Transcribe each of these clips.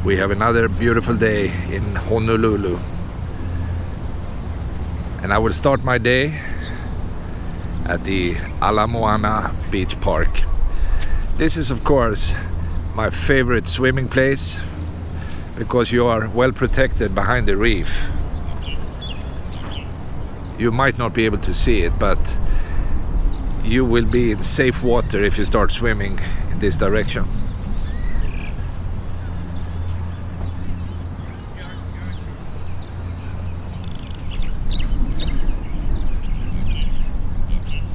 we have another beautiful day in Honolulu. And I will start my day at the Ala Beach Park. This is of course my favorite swimming place because you are well protected behind the reef. You might not be able to see it, but you will be in safe water if you start swimming in this direction.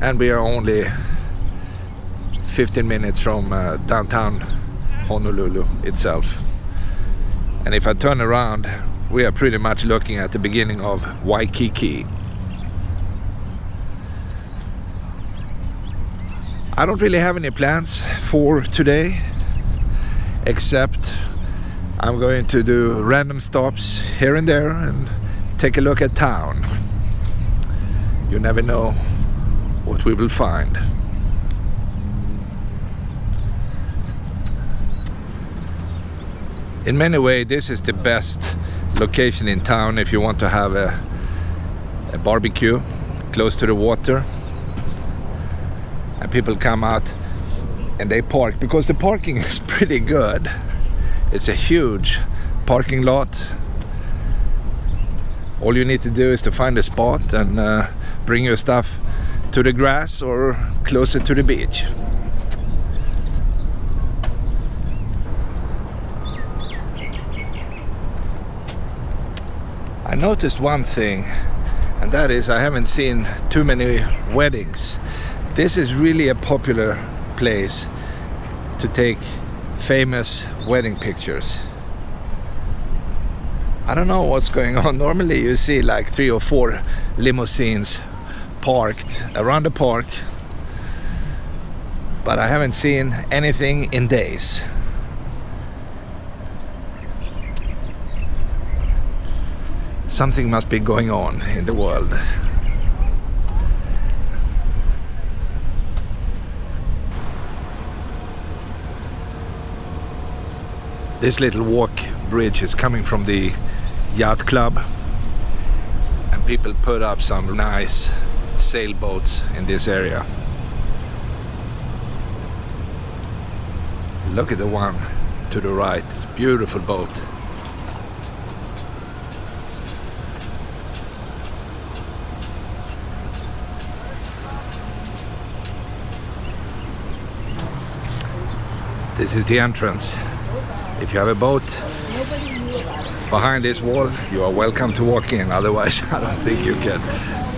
And we are only 15 minutes from downtown Honolulu itself. And if I turn around, we are pretty much looking at the beginning of Waikiki. I don't really have any plans for today, except I'm going to do random stops here and there and take a look at town. You never know what we will find. In many ways, this is the best location in town if you want to have a barbecue close to the water. And people come out and they park because the parking is pretty good. It's a huge parking lot. All you need to do is to find a spot and bring your stuff to the grass or closer to the beach. I noticed one thing, and that is I haven't seen too many weddings. This is really a popular place to take famous wedding pictures. I don't know what's going on. Normally you see like 3 or 4 limousines parked around the park, but I haven't seen anything in days. Something must be going on in the world. This little walk bridge is coming from the yacht club, and people put up some nice sailboats in this area. Look at the one to the right. It's a beautiful boat. This is the entrance. If you have a boat behind this wall, you are welcome to walk in. Otherwise, I don't think you can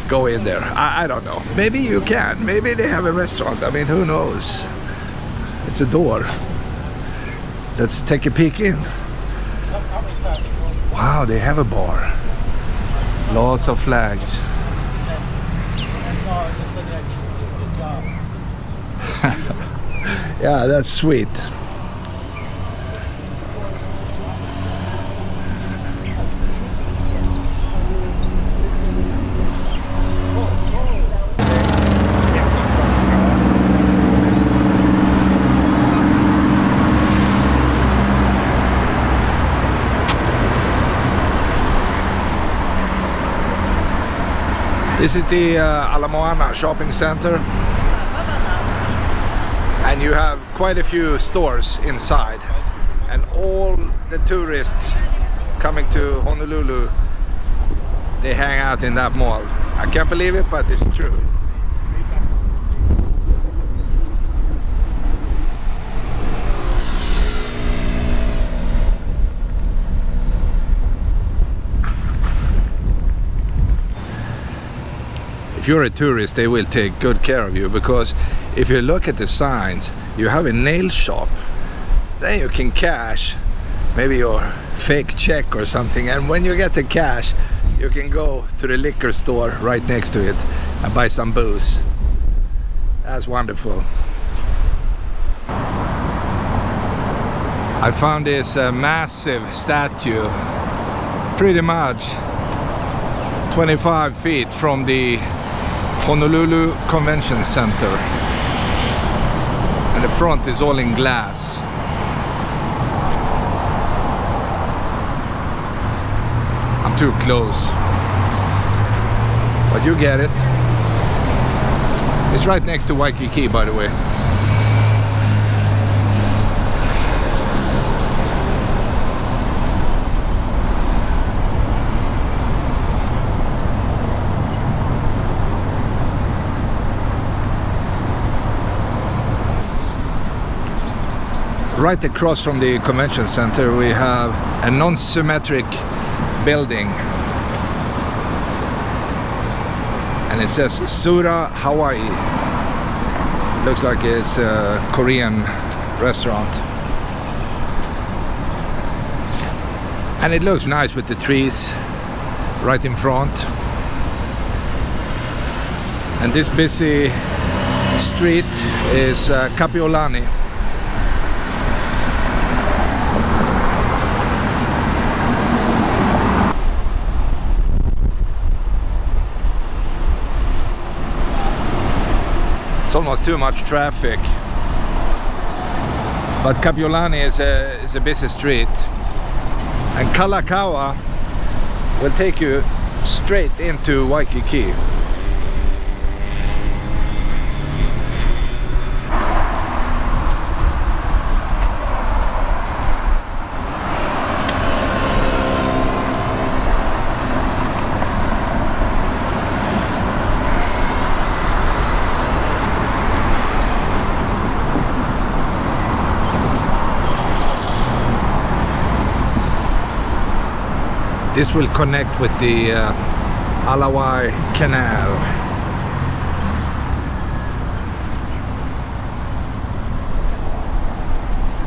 go in there. I don't know. Maybe you can. Maybe they have a restaurant. I mean, who knows? It's a door. Let's take a peek in. Wow, they have a bar. Lots of flags. Yeah, that's sweet. This is the Ala shopping center, and you have quite a few stores inside, and all the tourists coming to Honolulu, they hang out in that mall. I can't believe it, but it's true. If you're a tourist, they will take good care of you, because if you look at the signs, you have a nail shop. Then you can cash maybe your fake check or something, and when you get the cash, you can go to the liquor store right next to it and buy some booze. That's wonderful. I found this massive statue, pretty much 25 feet from the Honolulu Convention Center, and the front is all in glass. too close. But you get it. It's right next to Waikiki, by the way. Right across from the convention center we have a non-symmetric building, and it says Sura Hawaiʻi. Looks like it's a Korean restaurant, and it looks nice with the trees right in front. And this busy street is Kapiolani. Almost too much traffic, but Kapiolani is a busy street, and Kalakaua will take you straight into Waikiki. This will connect with the aloha Canal.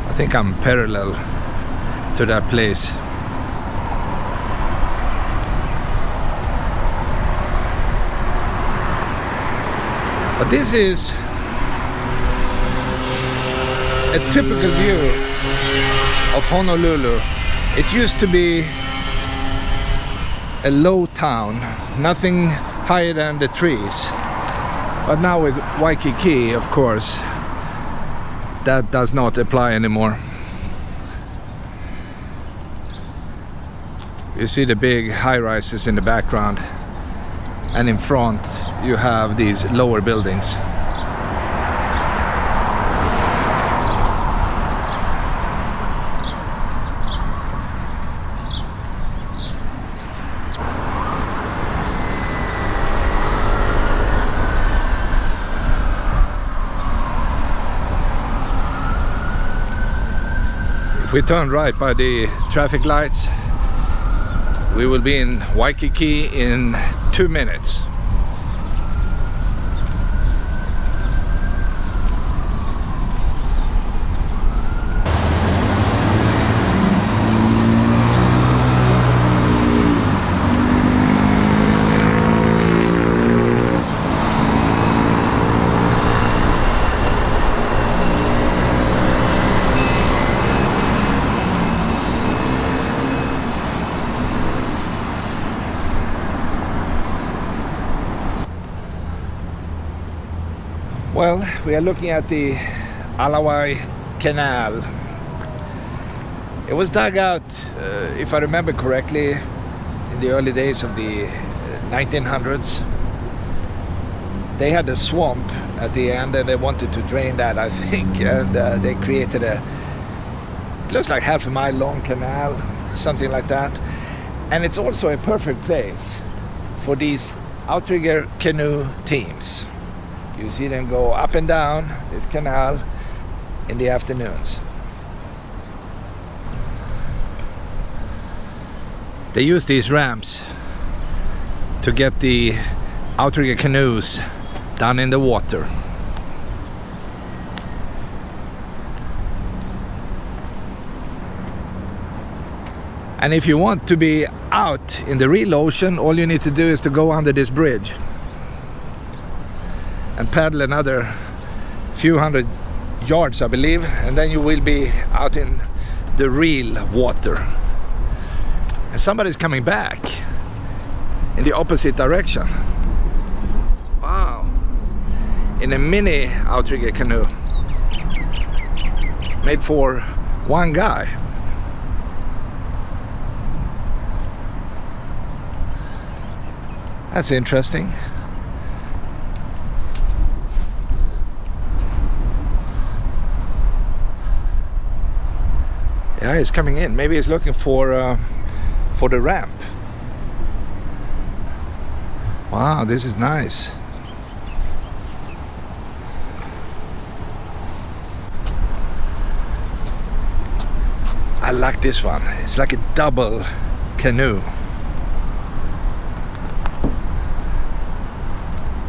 I think I'm parallel to that place. But this is a typical view of Honolulu. It used to be a low town, nothing higher than the trees. But now with Waikiki, of course, that does not apply anymore. You see the big high-rises in the background, and in front you have these lower buildings. If we turn right by the traffic lights, we will be in Waikiki in 2 minutes. Well, we are looking at the Aloha Canal. It was dug out, if I remember correctly, in the early days of the 1900s. They had a swamp at the end and they wanted to drain that, I think, and they created it looks like half a mile long canal, something like that. And it's also a perfect place for these outrigger canoe teams. You see them go up and down this canal in the afternoons. They use these ramps to get the outrigger canoes down in the water. And if you want to be out in the real ocean, all you need to do is to go under this bridge and paddle another few hundred yards, I believe, and then you will be out in the real water. And somebody's coming back in the opposite direction. Wow. In a mini outrigger canoe made for one guy. That's interesting. Yeah, he's coming in. Maybe he's looking for the ramp. Wow, this is nice. I like this one. It's like a double canoe.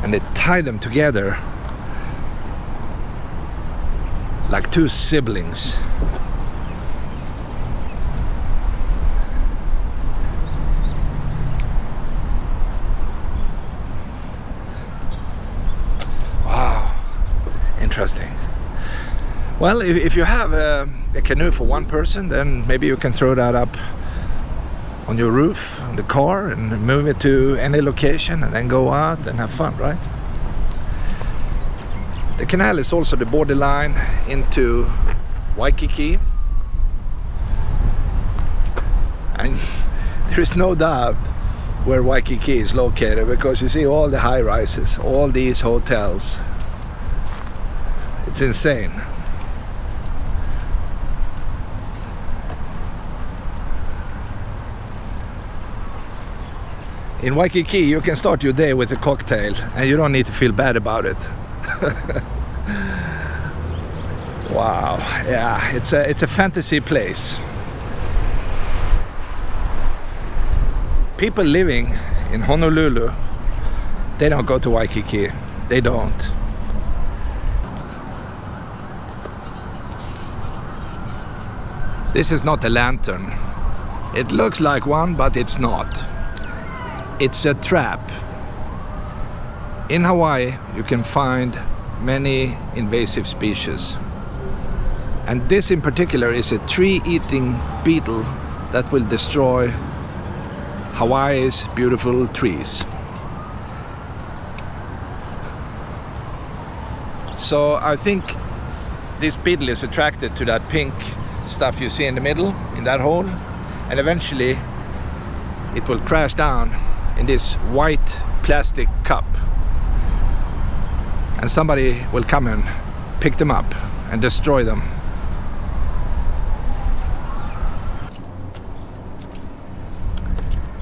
And they tie them together like two siblings. Wow, interesting. Well, if you have a canoe for one person, then maybe you can throw that up on your roof on the car and move it to any location and then go out and have fun, right? The canal is also the borderline into Waikiki, and there is no doubt where Waikiki is located, because you see all the high rises, all these hotels. It's insane. In Waikiki, you can start your day with a cocktail and you don't need to feel bad about it. Wow, yeah, it's a fantasy place. People living in Honolulu, they don't go to Waikiki. They don't. This is not a lantern. It looks like one, but it's not. It's a trap. In Hawaii, you can find many invasive species. And this in particular is a tree-eating beetle that will destroy Hawaii's beautiful trees. So I think this beetle is attracted to that pink stuff you see in the middle, in that hole, and eventually it will crash down in this white plastic cup, and somebody will come and pick them up and destroy them.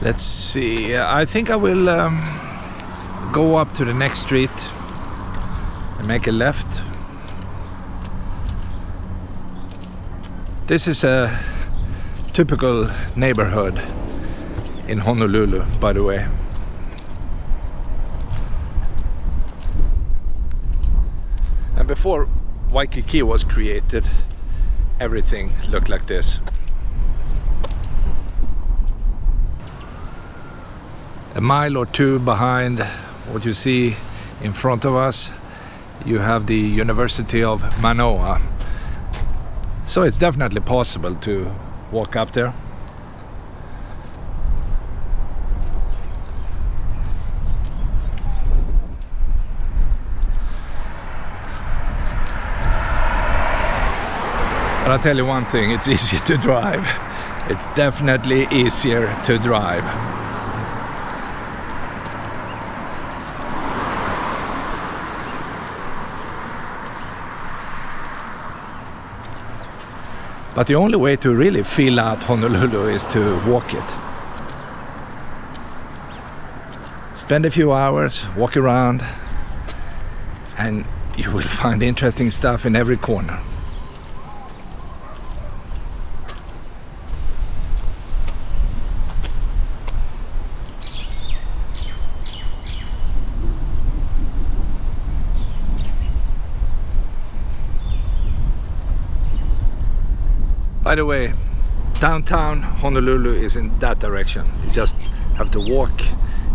Let's see, I think I will go up to the next street and make a left. This is a typical neighborhood in Honolulu, by the way. And before Waikiki was created, everything looked like this. A mile or two behind what you see in front of us, you have the University of Manoa. So it's definitely possible to walk up there. But I'll tell you one thing, it's easier to drive. It's definitely easier to drive. But the only way to really feel out Honolulu is to walk it. Spend a few hours, walk around, and you will find interesting stuff in every corner. By the way, downtown Honolulu is in that direction. You just have to walk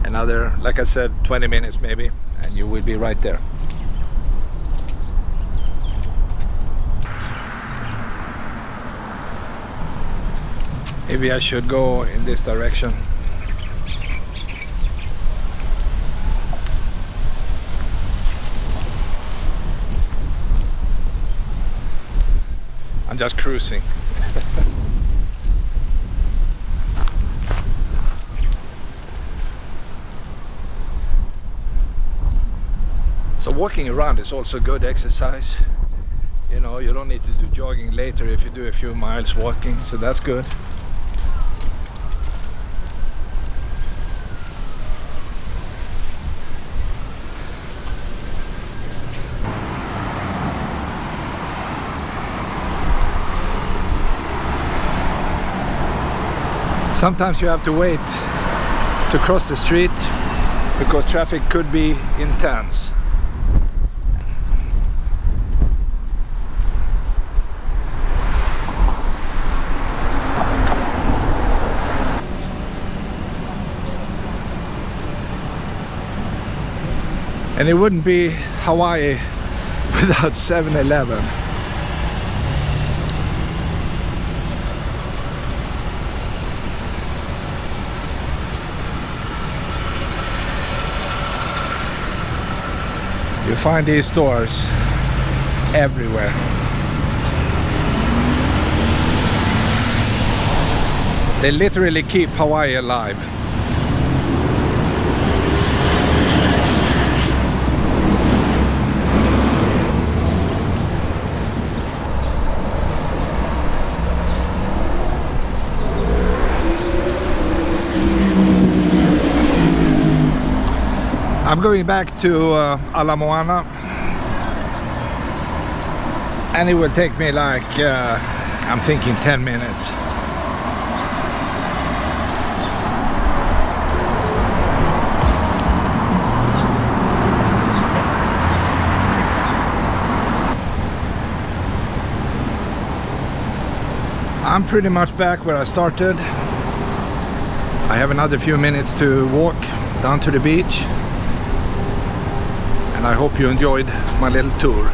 another, like I said, 20 minutes maybe, and you will be right there. Maybe I should go in this direction. I'm just cruising. So walking around is also good exercise. You know, you don't need to do jogging later if you do a few miles walking, so that's good. Sometimes you have to wait to cross the street because traffic could be intense. And it wouldn't be Hawaii without 7-Eleven. You find these stores everywhere. They literally keep Hawaii alive. I'm going back to Ala, and it will take me like, I'm thinking 10 minutes. I'm pretty much back where I started. I have another few minutes to walk down to the beach. I hope you enjoyed my little tour.